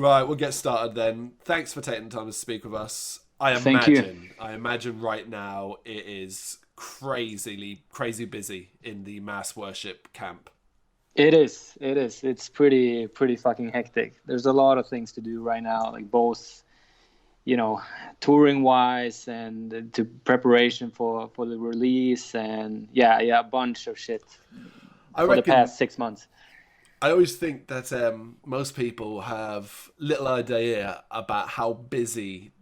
Right, we'll get started then. Thanks for taking the time to speak with us. Thank you. I imagine right now it is crazy busy in the mass worship camp. It is. It is. It's pretty fucking hectic. There's a lot of things to do right now, like both, you know, touring wise and to preparation for the release and yeah, a bunch of shit I for the reckon past 6 months. I always think that most people have little idea about how busy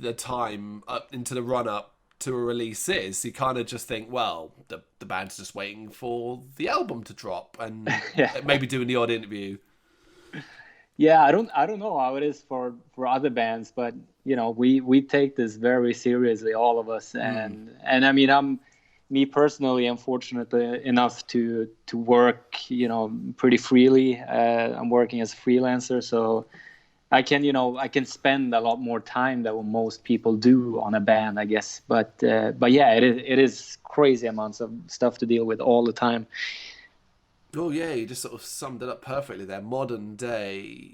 the time up into the run up to a release is. You kind of just think, well, the band's just waiting for the album to drop and Yeah. maybe doing the odd interview. Yeah, I don't know how it is for other bands, but you know, we take this very seriously, all of us, and I mean, me personally, I'm fortunate enough to work, you know, pretty freely. I'm working as a freelancer, so I can spend a lot more time than what most people do on a band, I guess. But yeah, it is crazy amounts of stuff to deal with all the time. Oh yeah, you just sort of summed it up perfectly there. Modern day,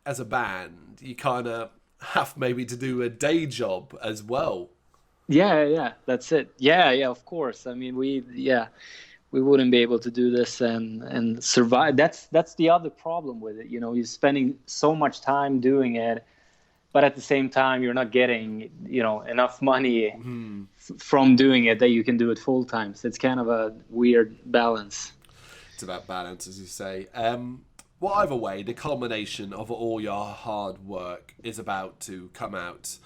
as a band, you kind of have maybe to do a day job as well. Yeah, that's it. Yeah, of course. I mean, we wouldn't be able to do this and survive. That's the other problem with it. You know, you're spending so much time doing it, but at the same time, you're not getting, you know, enough money from doing it that you can do it full time. So it's kind of a weird balance. It's about balance, as you say. Well, either way, the culmination of all your hard work is about to come out.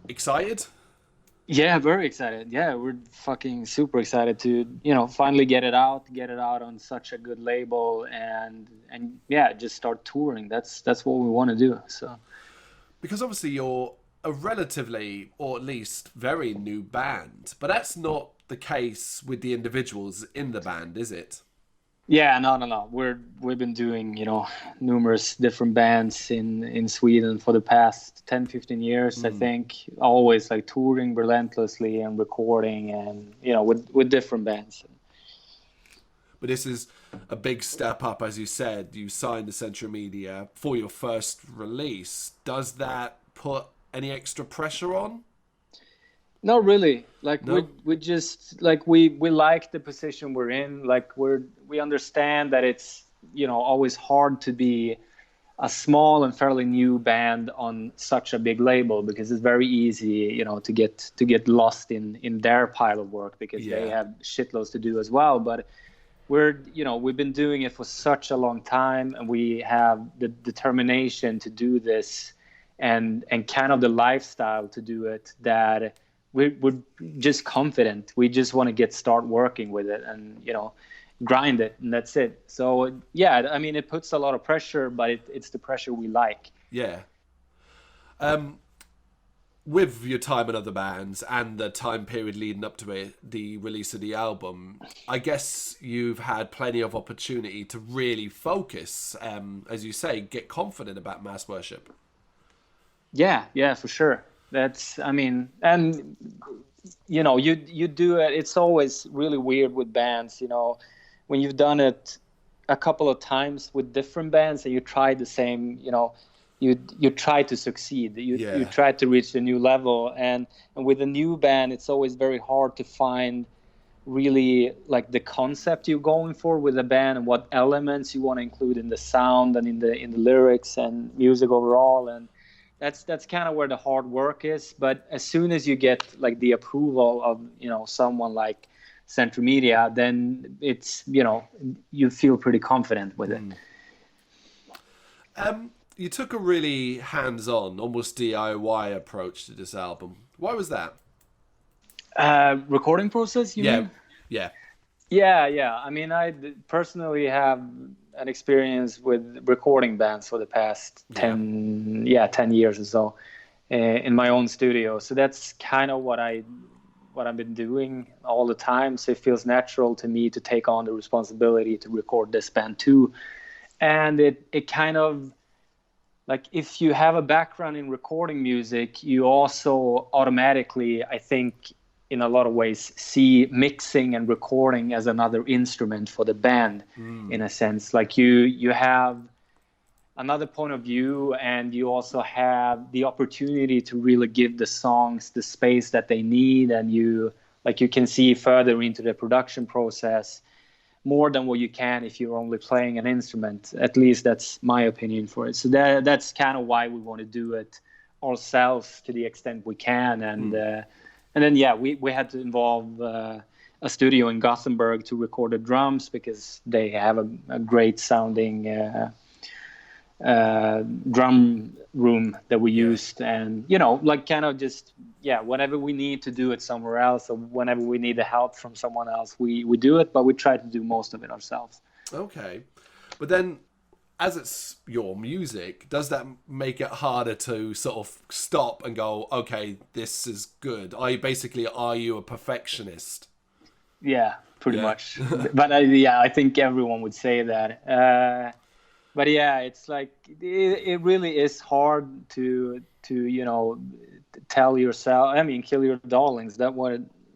Excited? Yeah, very excited. Yeah, we're fucking super excited to, you know, finally get it out on such a good label and yeah, just start touring. That's what we want to do. So, Because obviously you're a relatively, or at least very new band, but that's not the case with the individuals in the band, is it? yeah, no. We've been doing, you know, numerous different bands in Sweden for the past 10, 15 years, I think, always like touring relentlessly and recording and, you know, with different bands. But this is a big step up, as you said. You signed the Central Media for your first release. Does that put any extra pressure on? Not really. Like No? we just like we like the position we're in. Like we understand that it's, you know, always hard to be a small and fairly new band on such a big label because it's very easy, you know, to get lost in their pile of work because they Yeah. have shitloads to do as well. But we've been doing it for such a long time and we have the determination to do this and kind of the lifestyle to do it that we're just confident. We just want to start working with it and, you know, grind it, and that's it. So yeah, I mean, it puts a lot of pressure, but it's the pressure we like. Yeah. Um, with your time in other bands and the time period leading up to it, the release of the album, I guess you've had plenty of opportunity to really focus, as you say, get confident about mass worship. Yeah, for sure. That's, I mean, and you know, you do it. It's always really weird with bands, you know, when you've done it a couple of times with different bands and you try the same, you know, you try to succeed. You Yeah. try to reach a new level, and with a new band, it's always very hard to find really like the concept you're going for with the band and what elements you want to include in the sound and in the lyrics and music overall. And that's kind of where the hard work is. But as soon as you get like the approval of, you know, someone like Central Media, then it's, you know, you feel pretty confident with it. You took a really hands-on, almost DIY approach to this album. Why was that? Recording process, you Yeah. mean? Yeah. Yeah. I mean, personally have an experience with recording bands for the past Yeah. 10 years or so in my own studio. So that's kind of what I've been doing all the time. So it feels natural to me to take on the responsibility to record this band too. And it kind of, like, if you have a background in recording music, you also automatically, I think, in a lot of ways, see mixing and recording as another instrument for the band, in a sense. Like you have another point of view, and you also have the opportunity to really give the songs the space that they need, and you can see further into the production process more than what you can if you're only playing an instrument. At least that's my opinion for it. So that's kind of why we want to do it ourselves to the extent we can. And then we had to involve a studio in Gothenburg to record the drums, because they have a great sounding drum room that we used. And kind of just whenever we need to do it somewhere else, or whenever we need the help from someone else, we do it, but we try to do most of it ourselves. Okay. But then, as it's your music, does that make it harder to sort of stop and go, okay, this is good? Are you a perfectionist? Yeah, pretty much. But I think everyone would say that. But yeah, it's like it really is hard to tell yourself. I mean, kill your darlings. That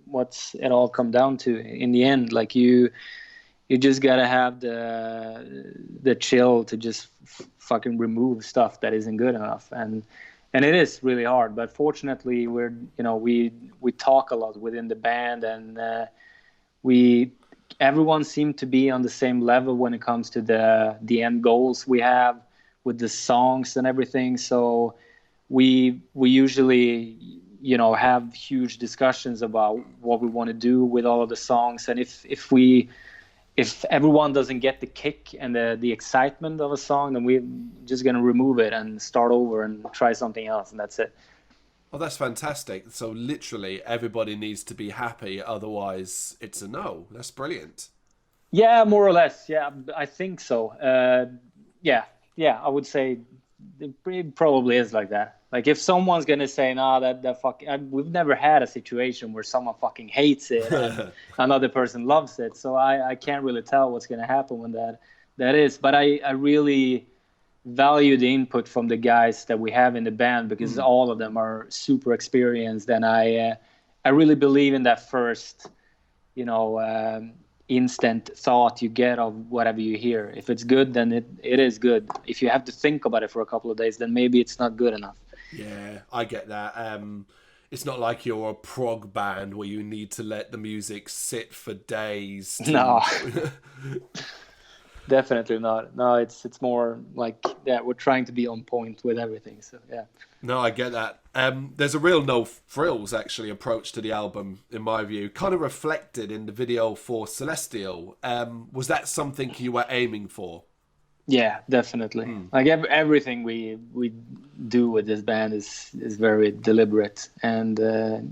what's it all come down to in the end. Like you just gotta have the chill to just fucking remove stuff that isn't good enough, and it is really hard. But fortunately, we talk a lot within the band, and everyone seemed to be on the same level when it comes to the end goals we have with the songs and everything. So we usually have huge discussions about what we want to do with all of the songs, and if everyone doesn't get the kick and the excitement of a song, then we're just going to remove it and start over and try something else, and that's it. Oh, that's fantastic. So literally everybody needs to be happy, otherwise it's a no. That's brilliant. Yeah, more or less. Yeah, I think so. Yeah, I would say it probably is like that. Like if someone's going to say, nah, that fuck, we've never had a situation where someone fucking hates it and another person loves it. So I can't really tell what's going to happen when that is. But I really value the input from the guys that we have in the band, because all of them are super experienced, and I really believe in that first instant thought you get of whatever you hear. If it's good, then it is good. If you have to think about it for a couple of days, then maybe it's not good enough. Yeah, I get that. It's not like you're a prog band where you need to let the music sit for days. No. Definitely not. No, it's more like we're trying to be on point with everything. So yeah. No, I get that. There's a real no frills actually approach to the album, in my view, kind of reflected in the video for Celestial. Was that something you were aiming for? Yeah, definitely. Like everything we do with this band is very deliberate, and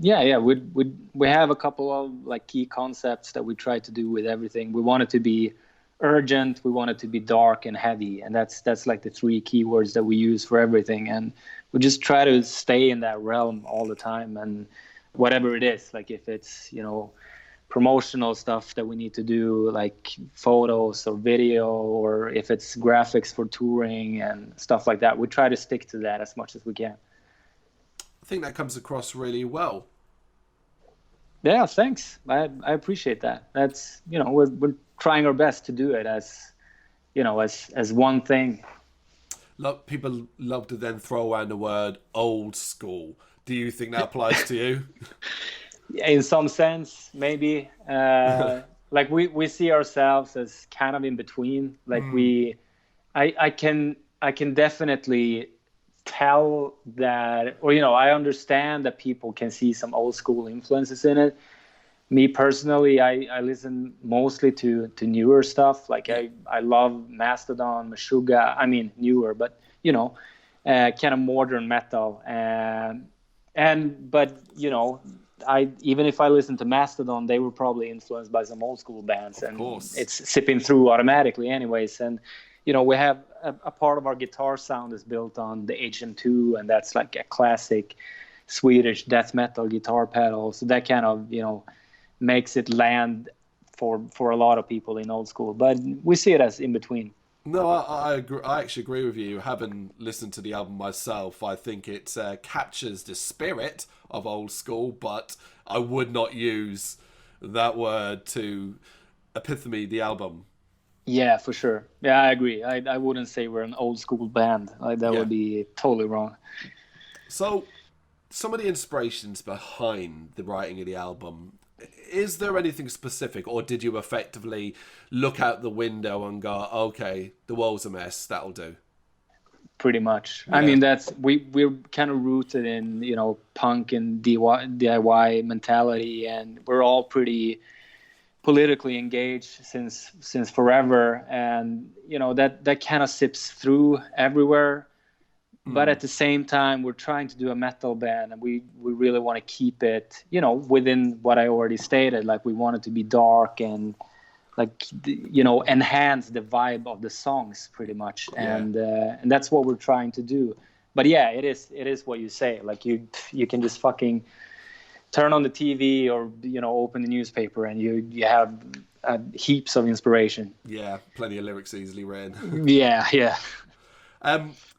we have a couple of like key concepts that we try to do with everything. We want it to be urgent, we want it to be dark and heavy, and that's like the three keywords that we use for everything, and we just try to stay in that realm all the time. And whatever it is, like if it's promotional stuff that we need to do, like photos or video, or if it's graphics for touring and stuff like that, we try to stick to that as much as we can. I think that comes across really well. Yeah, thanks. I appreciate that. That's we're trying our best to do it as as one thing. People love to then throw around the word old school. Do you think that applies to you? In some sense, maybe. Like we see ourselves as kind of in between. Like I can definitely tell that, or I understand that people can see some old school influences in it. Me personally, I listen mostly to newer stuff. Like I love Mastodon, Meshuggah. I mean newer, but kind of modern metal. But even if I listen to Mastodon, they were probably influenced by some old school bands, and it's sipping through automatically anyways. And we have a part of our guitar sound is built on the HM2, and that's like a classic Swedish death metal guitar pedal. So that kind of makes it land for a lot of people in old school, but we see it as in between. No, I agree. I actually agree with you. Having listened to the album myself, I think it captures the spirit of old school, but I would not use that word to epitome the album. Yeah, for sure. Yeah, I agree. I wouldn't say we're an old school band. Like that Yeah. would be totally wrong. So, some of the inspirations behind the writing of the album, is there anything specific, or did you effectively look out the window and go, okay, the world's a mess, that'll do? Pretty much. I Yeah. mean, that's we're kind of rooted in, you know, punk and DIY mentality, and we're all pretty politically engaged since forever, and you know that kind of sips through everywhere. But at the same time, we're trying to do a metal band, and we really want to keep it, you know, within what I already stated. Like we want it to be dark and like, you know, enhance the vibe of the songs pretty much, Yeah. and that's what we're trying to do. But yeah, it is what you say. Like you can just fucking turn on the TV or, you know, open the newspaper, and you have heaps of inspiration. Yeah, plenty of lyrics easily written. Yeah, yeah.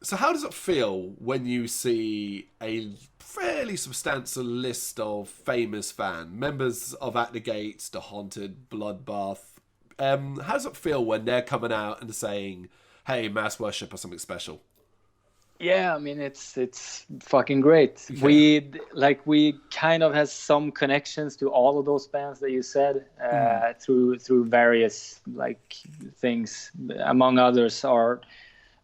So how does it feel when you see a fairly substantial list of famous fan members of At the Gates, The Haunted, Bloodbath? How does it feel when they're coming out and saying, "Hey, Mass Worship" or something special? Yeah, I mean it's fucking great. Yeah. We kind of has some connections to all of those bands that you said, through various like things. Among others, our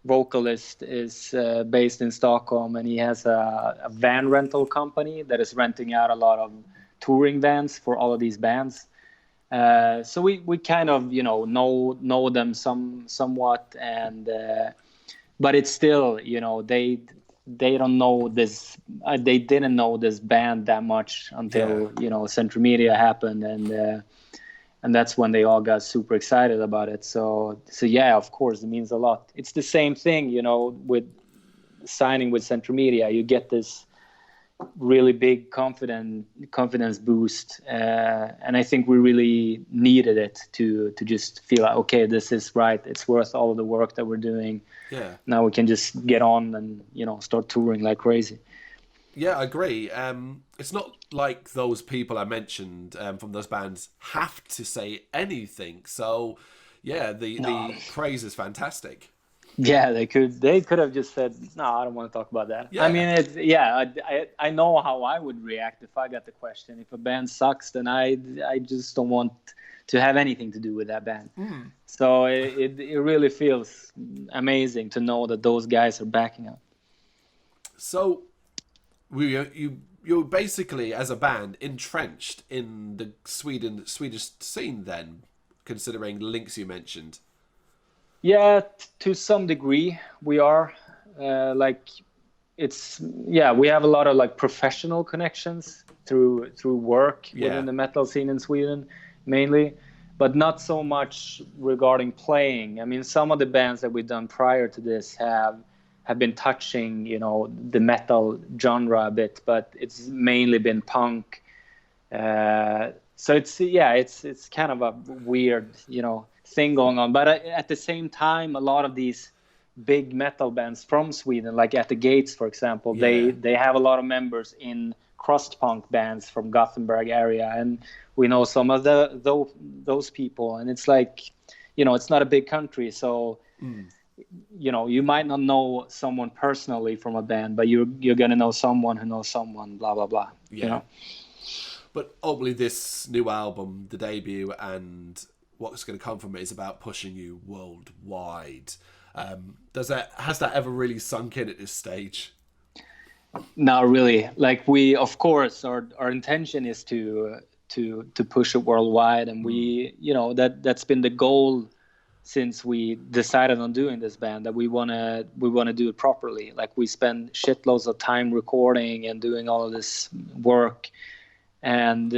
vocalist is based in Stockholm, and he has a van rental company that is renting out a lot of touring vans for all of these bands. So we kind of, you know them somewhat, and but it's still, you know, they don't know this. They didn't know this band that much until, you know, Central Media happened, and that's when they all got super excited about it. So yeah, of course, it means a lot. It's the same thing, you know, with signing with Central Media. You get this really big confidence boost, and I think we really needed it to just feel like, okay, this is right. It's worth all of the work that we're doing. Yeah. Now we can just get on and, you know, start touring like crazy. Yeah, I agree. It's not like those people I mentioned from those bands have to say anything. So, yeah, the praise is fantastic. Yeah, they could have just said, no, I don't want to talk about that. I Yeah. mean, I know how I would react if I got the question. If a band sucks, then I just don't want to have anything to do with that band. So it really feels amazing to know that those guys are backing up. So, you're basically, as a band, entrenched in the Swedish scene then, considering the links you mentioned. Yeah, to some degree we are. Like it's yeah, we have a lot of like professional connections through work within the metal scene in Sweden mainly, but not so much regarding playing. I mean, some of the bands that we've done prior to this have been touching, you know, the metal genre a bit, but it's mainly been punk. So it's kind of a weird, you know, thing going on. But at the same time, a lot of these big metal bands from Sweden, like At the Gates, for example, they have a lot of members in crust punk bands from Gothenburg area, and we know some of those people. And it's like, you know, it's not a big country, so you know, you might not know someone personally from a band, but you're gonna know someone who knows someone, blah blah blah. Yeah. You know. But ultimately, this new album, the debut, and what's going to come from it is about pushing you worldwide. Has that ever really sunk in at this stage? Not really. Like we, of course, our intention is to push it worldwide, and we, you know, that's been the goal since we decided on doing this band, that we wanna do it properly. Like we spend shitloads of time recording and doing all of this work, and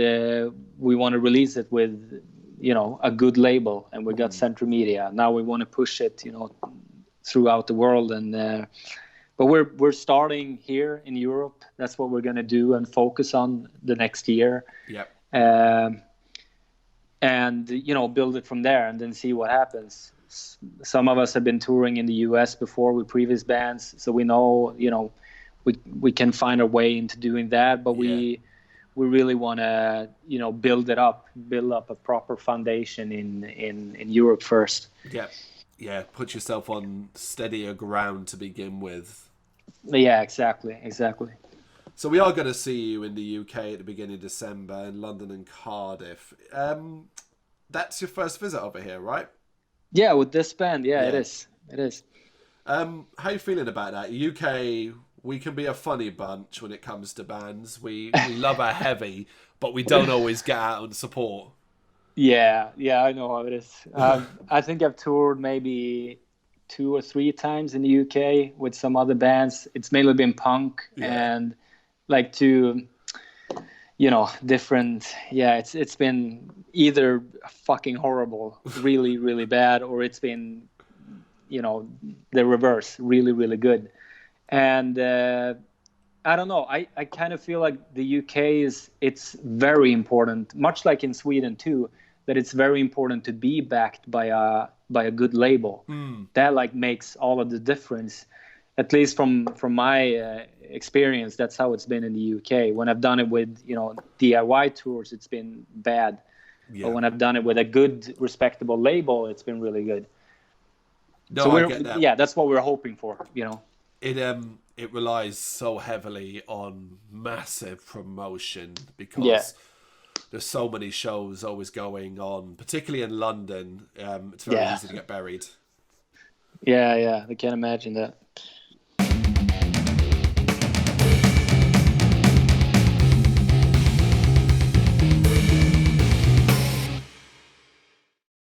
we want to release it with, you know, a good label, and we got Central Media. Now we want to push it, you know, throughout the world, and but we're starting here in Europe. That's what we're gonna do and focus on the next year. Yep. And you know, build it from there, and then see what happens. Some of us have been touring in the US before with previous bands, so we know, you know, we can find our way into doing that. But we we really want to, build up a proper foundation in Europe first. Yeah, put yourself on steadier ground to begin with. Yeah, exactly. So we are going to see you in the UK at the beginning of December in London and Cardiff. That's your first visit over here, right? Yeah, with this band, yeah, Yeah. it is. How are you feeling about that? UK, we can be a funny bunch when it comes to bands. We love our heavy, but we don't always get out and support. Yeah, I know how it is. I think I've toured maybe 2 or 3 times in the UK with some other bands. It's mainly been punk and like different. Yeah, it's been either fucking horrible, really, really bad, or it's been, the reverse, really, really good. And I don't know. I kind of feel like the UK it's very important, much like in Sweden too, that it's very important to be backed by a good label. That like makes all of the difference. At least from my experience, that's how it's been in the UK. When I've done it with DIY tours, it's been bad. But when I've done it with a good, respectable label, it's been really good. No, So I get that. Yeah, that's what we're hoping for. It relies so heavily on massive promotion because there's so many shows always going on, particularly in London. It's very easy to get buried. Yeah, I can imagine that.